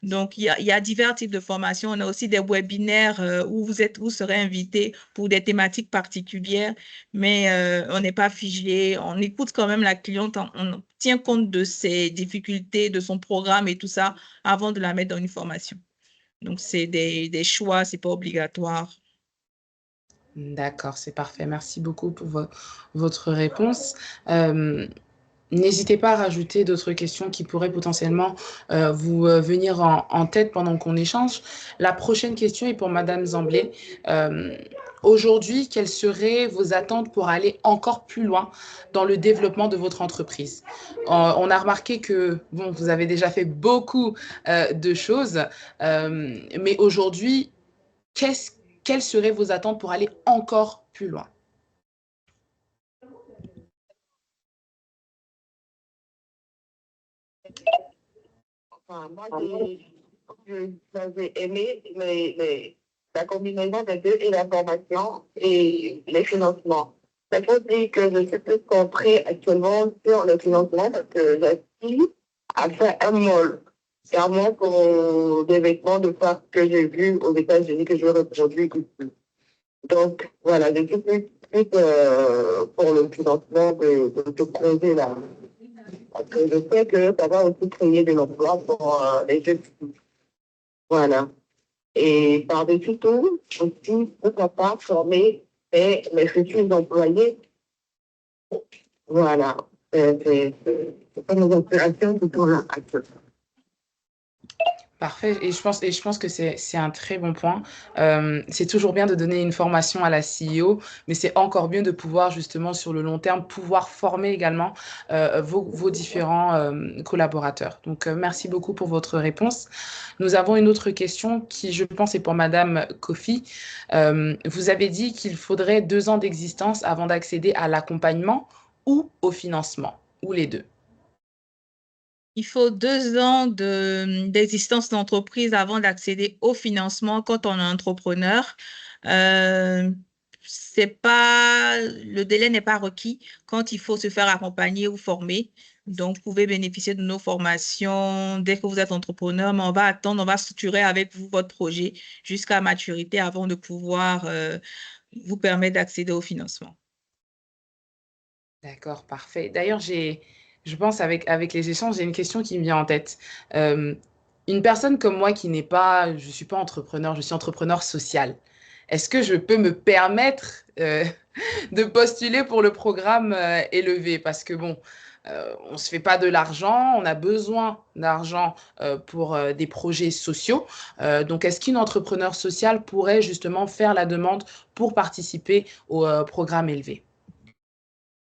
Donc, il y a divers types de formations. On a aussi des webinaires où vous serez invité pour des thématiques particulières, mais on n'est pas figé. On écoute quand même la cliente, on tient compte de ses difficultés, de son programme et tout ça avant de la mettre dans une formation. Donc, c'est des choix, c'est pas obligatoire. D'accord, c'est parfait. Merci beaucoup pour votre réponse. N'hésitez pas à rajouter d'autres questions qui pourraient potentiellement vous venir en tête pendant qu'on échange. La prochaine question est pour Madame Zamblé. Aujourd'hui, quelles seraient vos attentes pour aller encore plus loin dans le développement de votre entreprise? On a remarqué que bon, vous avez déjà fait beaucoup de choses, mais aujourd'hui, quelles seraient vos attentes pour aller encore plus loin? Enfin, moi, j'avais aimé la combinaison des deux et la formation et les financements. Ça veut dire que je suis plus concentrée actuellement sur le financement parce que j'aspire à faire un mall. Clairement, pour des vêtements de part que j'ai vus aux États-Unis que je reproduis ici. Donc, voilà, je suis plus pour le financement de ce projet-là. Parce que je sais que ça va aussi créer de l'emploi pour les jeunes filles. Voilà. Et par-dessus tout, aussi, pourquoi pas former mes futurs employés. Voilà. C'est pas nos inspirations qui sont là actuellement. Parfait. Et je pense que c'est un très bon point. C'est toujours bien de donner une formation à la CEO, mais c'est encore mieux de pouvoir justement sur le long terme pouvoir former également vos différents collaborateurs. Donc merci beaucoup pour votre réponse. Nous avons une autre question qui, je pense, est pour Madame Kofi. Vous avez dit qu'il faudrait 2 ans d'existence avant d'accéder à l'accompagnement ou au financement, ou les deux. Il faut 2 ans d'existence d'entreprise avant d'accéder au financement quand on est entrepreneur. Le délai n'est pas requis quand il faut se faire accompagner ou former. Donc, vous pouvez bénéficier de nos formations dès que vous êtes entrepreneur, mais on va attendre, on va structurer avec vous votre projet jusqu'à maturité avant de pouvoir vous permettre d'accéder au financement. D'accord, parfait. D'ailleurs, je pense avec les échanges, j'ai une question qui me vient en tête. Une personne comme moi qui n'est pas, je suis pas entrepreneur, je suis entrepreneur social. Est-ce que je peux me permettre de postuler pour le programme élevé? Parce que bon, on se fait pas de l'argent, on a besoin d'argent pour des projets sociaux. Donc, est-ce qu'une entrepreneur sociale pourrait justement faire la demande pour participer au programme élevé?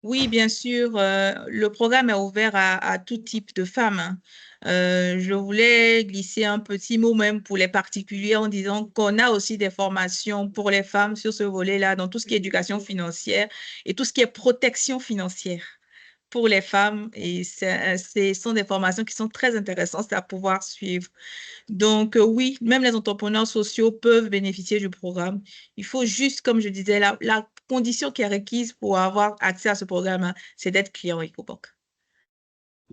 Oui, bien sûr, le programme est ouvert à tout type de femmes, hein. Je voulais glisser un petit mot même pour les particuliers en disant qu'on a aussi des formations pour les femmes sur ce volet-là, dans tout ce qui est éducation financière et tout ce qui est protection financière pour les femmes. Et ce sont des formations qui sont très intéressantes à pouvoir suivre. Donc, oui, même les entrepreneurs sociaux peuvent bénéficier du programme. Il faut juste, comme je disais, la condition qui est requise pour avoir accès à ce programme, hein, c'est d'être client EcoBank.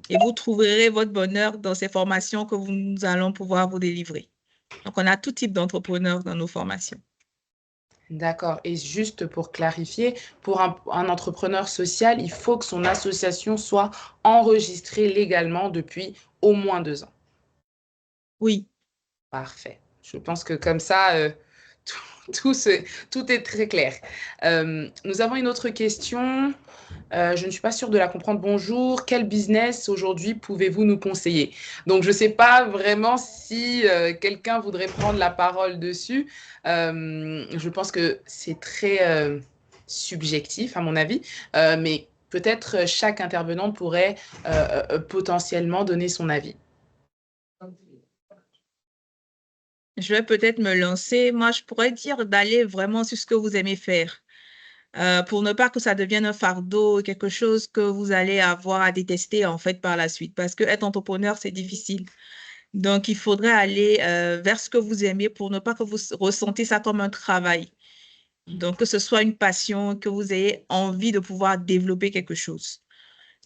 Et vous trouverez votre bonheur dans ces formations que nous allons pouvoir vous délivrer. Donc, on a tout type d'entrepreneurs dans nos formations. D'accord. Et juste pour clarifier, pour un entrepreneur social, il faut que son association soit enregistrée légalement depuis au moins 2 ans. Oui. Parfait. Je pense que comme ça, tout, tout est très clair. Nous avons une autre question. Je ne suis pas sûre de la comprendre. Bonjour, quel business aujourd'hui pouvez-vous nous conseiller? Donc, je ne sais pas vraiment si quelqu'un voudrait prendre la parole dessus. Je pense que c'est très subjectif, à mon avis, mais peut-être chaque intervenant pourrait potentiellement donner son avis. Je vais peut-être me lancer. Moi, je pourrais dire d'aller vraiment sur ce que vous aimez faire. Pour ne pas que ça devienne un fardeau, quelque chose que vous allez avoir à détester en fait par la suite. Parce que être entrepreneur, c'est difficile. Donc, il faudrait aller vers ce que vous aimez pour ne pas que vous ressentez ça comme un travail. Donc, que ce soit une passion, que vous ayez envie de pouvoir développer quelque chose.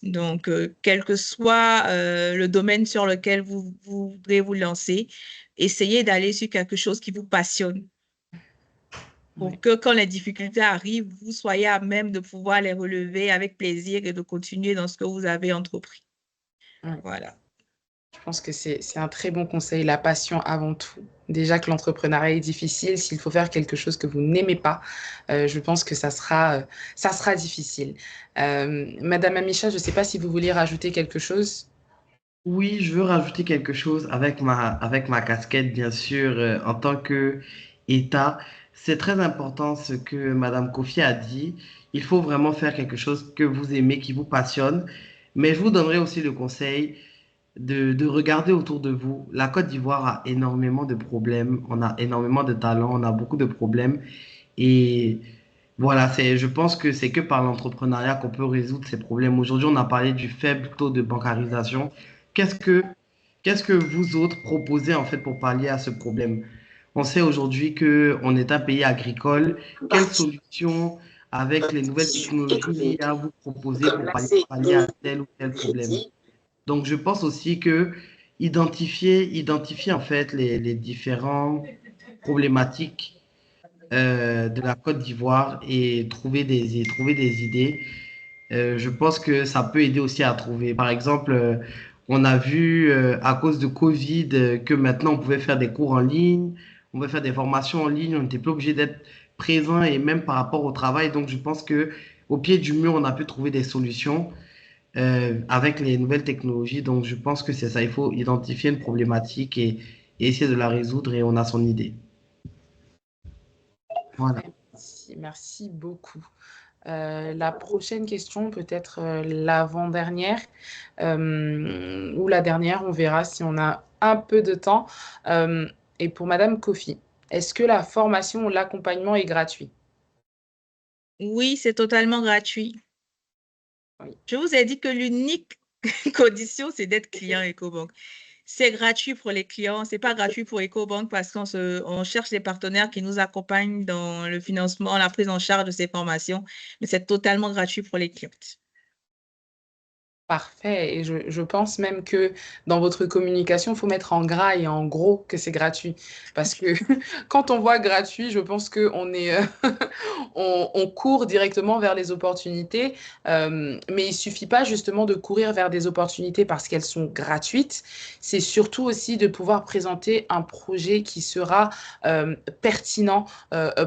Donc, quel que soit le domaine sur lequel vous voudrez vous lancer, essayez d'aller sur quelque chose qui vous passionne pour Oui. que quand les difficultés arrivent, vous soyez à même de pouvoir les relever avec plaisir et de continuer dans ce que vous avez entrepris. Oui. Voilà. Je pense que c'est un très bon conseil, la passion avant tout. Déjà que l'entrepreneuriat est difficile, s'il faut faire quelque chose que vous n'aimez pas, je pense que ça sera difficile. Madame Amisha, je ne sais pas si vous vouliez rajouter quelque chose. Oui, je veux rajouter quelque chose avec ma casquette, bien sûr, en tant que État. C'est très important ce que Madame Kofi a dit. Il faut vraiment faire quelque chose que vous aimez, qui vous passionne. Mais je vous donnerai aussi le conseil de regarder autour de vous. La Côte d'Ivoire a énormément de problèmes. On a énormément de talents. On a beaucoup de problèmes. Et voilà, je pense que c'est que par l'entrepreneuriat qu'on peut résoudre ces problèmes. Aujourd'hui, on a parlé du faible taux de bancarisation. Qu'est-ce que, qu'est-ce que vous autres proposez en fait pour pallier à ce problème? On sait aujourd'hui que on est un pays agricole. Quelles solutions avec les nouvelles technologies l'IA vous proposez pour pallier à tel ou tel problème? Donc, je pense aussi que identifier en fait les différentes problématiques de la Côte d'Ivoire et trouver des idées. Je pense que ça peut aider aussi à trouver. Par exemple, on a vu à cause de Covid que maintenant on pouvait faire des cours en ligne, on pouvait faire des formations en ligne, on n'était plus obligé d'être présent et même par rapport au travail. Donc je pense que au pied du mur, on a pu trouver des solutions avec les nouvelles technologies. Donc je pense que c'est ça. Il faut identifier une problématique et essayer de la résoudre et on a son idée. Voilà. Merci, merci beaucoup. La prochaine question, peut-être l'avant-dernière ou la dernière, on verra si on a un peu de temps. Et pour Madame Kofi, est-ce que la formation ou l'accompagnement est gratuit? Oui, c'est totalement gratuit. Oui. Je vous ai dit que l'unique condition, c'est d'être client EcoBank. C'est gratuit pour les clients, c'est pas gratuit pour EcoBank parce on cherche des partenaires qui nous accompagnent dans le financement, la prise en charge de ces formations, mais c'est totalement gratuit pour les clients. Parfait. Et je pense même que dans votre communication, il faut mettre en gras et en gros que c'est gratuit. Parce que quand on voit gratuit, je pense qu'on est, on court directement vers les opportunités. Mais il suffit pas justement de courir vers des opportunités parce qu'elles sont gratuites. C'est surtout aussi de pouvoir présenter un projet qui sera pertinent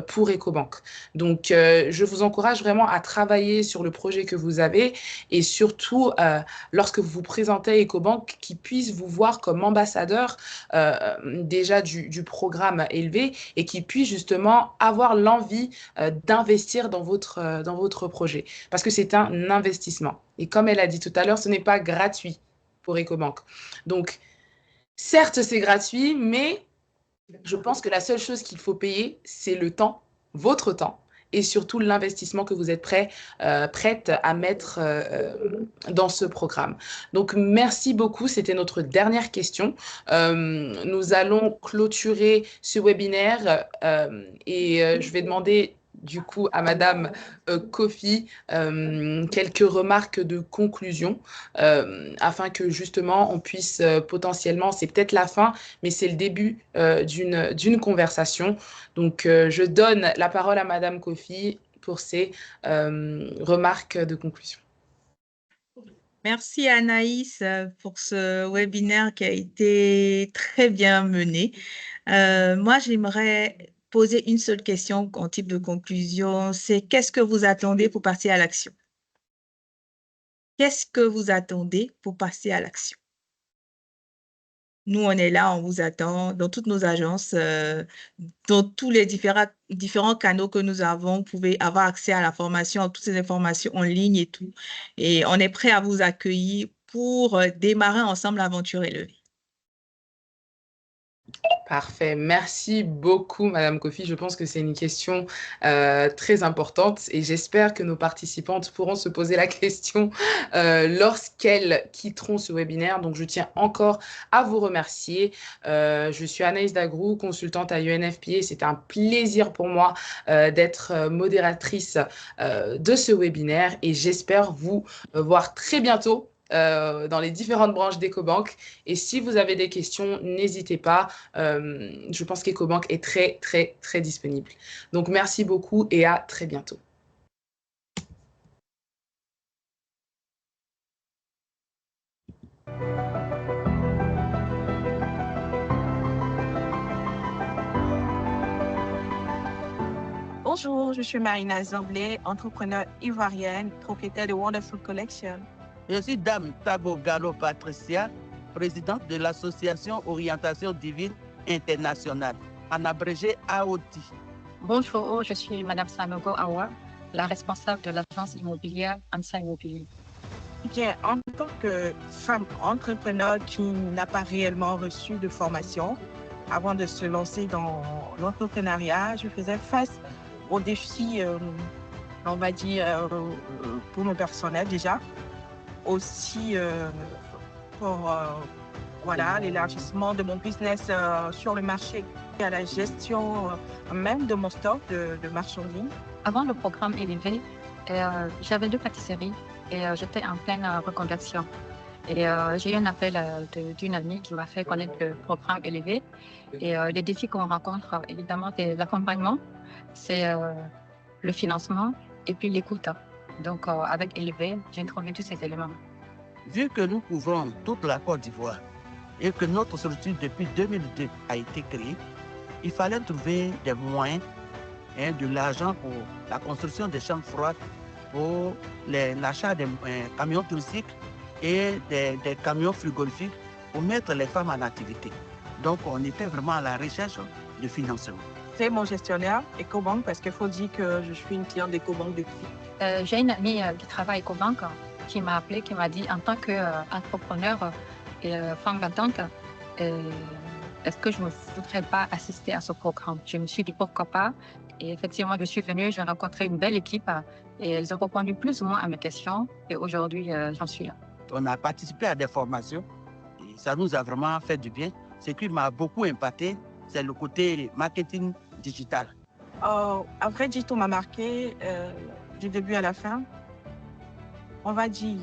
pour EcoBank. Donc, je vous encourage vraiment à travailler sur le projet que vous avez et surtout lorsque vous vous présentez à EcoBank, qu'ils puissent vous voir comme ambassadeur déjà du programme élevé et qu'ils puissent justement avoir l'envie d'investir dans votre projet. Parce que c'est un investissement. Et comme elle a dit tout à l'heure, ce n'est pas gratuit pour EcoBank. Donc, certes, c'est gratuit, mais je pense que la seule chose qu'il faut payer, c'est le temps, votre temps, et surtout l'investissement que vous êtes prête à mettre dans ce programme. Donc, merci beaucoup. C'était notre dernière question. Nous allons clôturer ce webinaire et je vais demander du coup à Madame Kofi quelques remarques de conclusion afin que justement on puisse potentiellement, c'est peut-être la fin, mais c'est le début d'une conversation. Donc, je donne la parole à Madame Kofi pour ses remarques de conclusion. Merci Anaïs pour ce webinaire qui a été très bien mené. Moi, j'aimerais poser une seule question en type de conclusion, c'est qu'est-ce que vous attendez pour passer à l'action? Qu'est-ce que vous attendez pour passer à l'action? Nous, on est là, on vous attend dans toutes nos agences, dans tous les différents canaux que nous avons. Vous pouvez avoir accès à la formation, à toutes ces informations en ligne et tout. Et on est prêt à vous accueillir pour démarrer ensemble l'aventure élevée. Parfait. Merci beaucoup, Madame Kofi. Je pense que c'est une question très importante et j'espère que nos participantes pourront se poser la question lorsqu'elles quitteront ce webinaire. Donc, je tiens encore à vous remercier. Je suis Anaïs Dagrou, consultante à UNFPA. C'est un plaisir pour moi d'être modératrice de ce webinaire et j'espère vous voir très bientôt dans les différentes branches d'EcoBank. Et si vous avez des questions, n'hésitez pas. Je pense qu'EcoBank est très, très, très disponible. Donc, merci beaucoup et à très bientôt. Bonjour, je suis Marina Zamblé, entrepreneur ivoirienne, propriétaire de Wonderful Collection. Je suis Dame Tabo Gallo Patricia, présidente de l'association Orientation Divine Internationale, en abrégé AOT. Bonjour, je suis Madame Sanogo Awa, la responsable de l'agence immobilière Ansa Immobilier. Bien, en tant que femme entrepreneur qui n'a pas réellement reçu de formation, avant de se lancer dans l'entrepreneuriat, je faisais face aux défis, on va dire, pour mon personnel déjà, aussi pour voilà, l'élargissement de mon business sur le marché, à la gestion même de mon stock de marchandises. Avant le programme élevé, j'avais 2 pâtisseries et j'étais en pleine reconversion. Et j'ai eu un appel d'une amie qui m'a fait connaître le programme élevé. Et les défis qu'on rencontre, évidemment, c'est l'accompagnement, c'est le financement et puis l'écoute. Donc, avec élevé, j'ai trouvé tous ces éléments. Vu que nous couvrons toute la Côte d'Ivoire et que notre structure depuis 2002 a été créée, il fallait trouver des moyens et de l'argent pour la construction des chambres froides, pour l'achat des camions touristiques et des camions frigorifiques pour mettre les femmes en activité. Donc, on était vraiment à la recherche de financement. C'est mon gestionnaire EcoBank parce qu'il faut dire que je suis une cliente d'EcoBank depuis. J'ai une amie qui travaille à EcoBank qui m'a appelé, qui m'a dit en tant qu'entrepreneur et femme battante, est-ce que je ne voudrais pas assister à ce programme? Je me suis dit pourquoi pas. Et effectivement, je suis venue, j'ai rencontré une belle équipe et elles ont répondu plus ou moins à mes questions. Et aujourd'hui, j'en suis là. On a participé à des formations et ça nous a vraiment fait du bien. Ce qui m'a beaucoup impacté, c'est le côté marketing digital. En vrai, tout m'a marqué du début à la fin. On va dire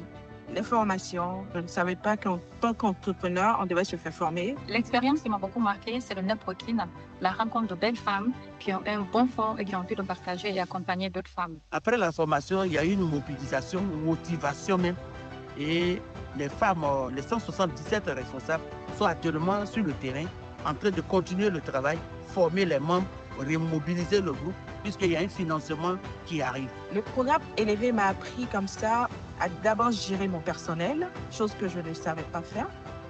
les formations. Je ne savais pas qu'en tant qu'entrepreneur, on devait se faire former. L'expérience qui m'a beaucoup marqué, c'est le networking, la rencontre de belles femmes qui ont un bon fond et qui ont envie de partager et accompagner d'autres femmes. Après la formation, il y a eu une mobilisation, une motivation même. Et les femmes, les 177 responsables sont actuellement sur le terrain en train de continuer le travail, former les membres, remobiliser le groupe, puisqu'il y a un financement qui arrive. Le programme élevé m'a appris comme ça à d'abord gérer mon personnel, chose que je ne savais pas faire.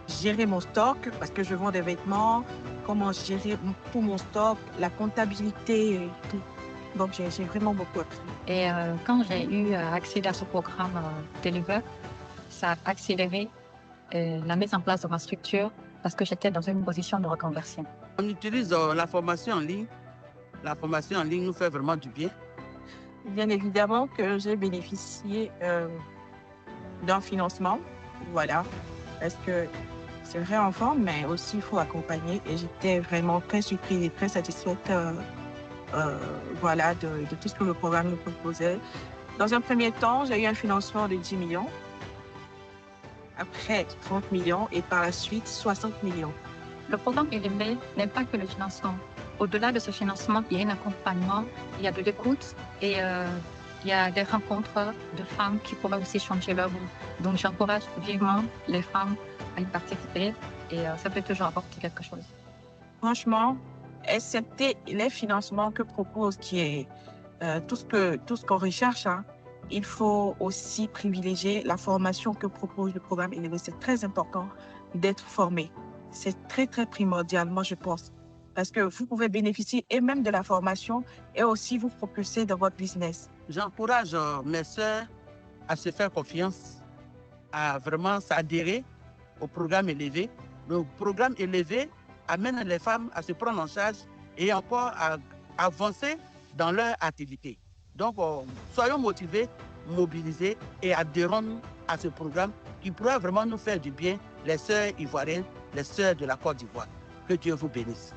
Gérer mon stock, parce que je vends des vêtements, comment gérer tout mon stock, la comptabilité et tout. Donc, j'ai vraiment beaucoup appris. Et quand j'ai eu accès à ce programme d'élevé, ça a accéléré la mise en place de ma structure parce que j'étais dans une position de reconversion. On utilise la formation en ligne. La formation en ligne nous fait vraiment du bien. Bien évidemment que j'ai bénéficié d'un financement. Voilà, parce que c'est vrai en forme, mais aussi il faut accompagner. Et j'étais vraiment très surprise et très satisfaite voilà, de tout ce que le programme nous proposait. Dans un premier temps, j'ai eu un financement de 10 millions. Après 30 millions et par la suite 60 millions. Le programme élevé n'est pas que le financement. Au-delà de ce financement, il y a un accompagnement, il y a de l'écoute et il y a des rencontres de femmes qui pourraient aussi changer leur vie. Donc j'encourage vivement les femmes à y participer et ça peut toujours apporter quelque chose. Franchement, excepté les financements que propose, qui est tout ce qu'on recherche, hein, il faut aussi privilégier la formation que propose le programme élevé. C'est très important d'être formé. C'est très, très primordial, moi, je pense. Parce que vous pouvez bénéficier et même de la formation et aussi vous propulser dans votre business. J'encourage mes sœurs à se faire confiance, à vraiment s'adhérer au programme élevé. Le programme élevé amène les femmes à se prendre en charge et encore à avancer dans leur activité. Donc, soyons motivés, mobilisés et adhérons à ce programme qui pourra vraiment nous faire du bien, les sœurs ivoiriennes, les sœurs de la Côte d'Ivoire. Que Dieu vous bénisse.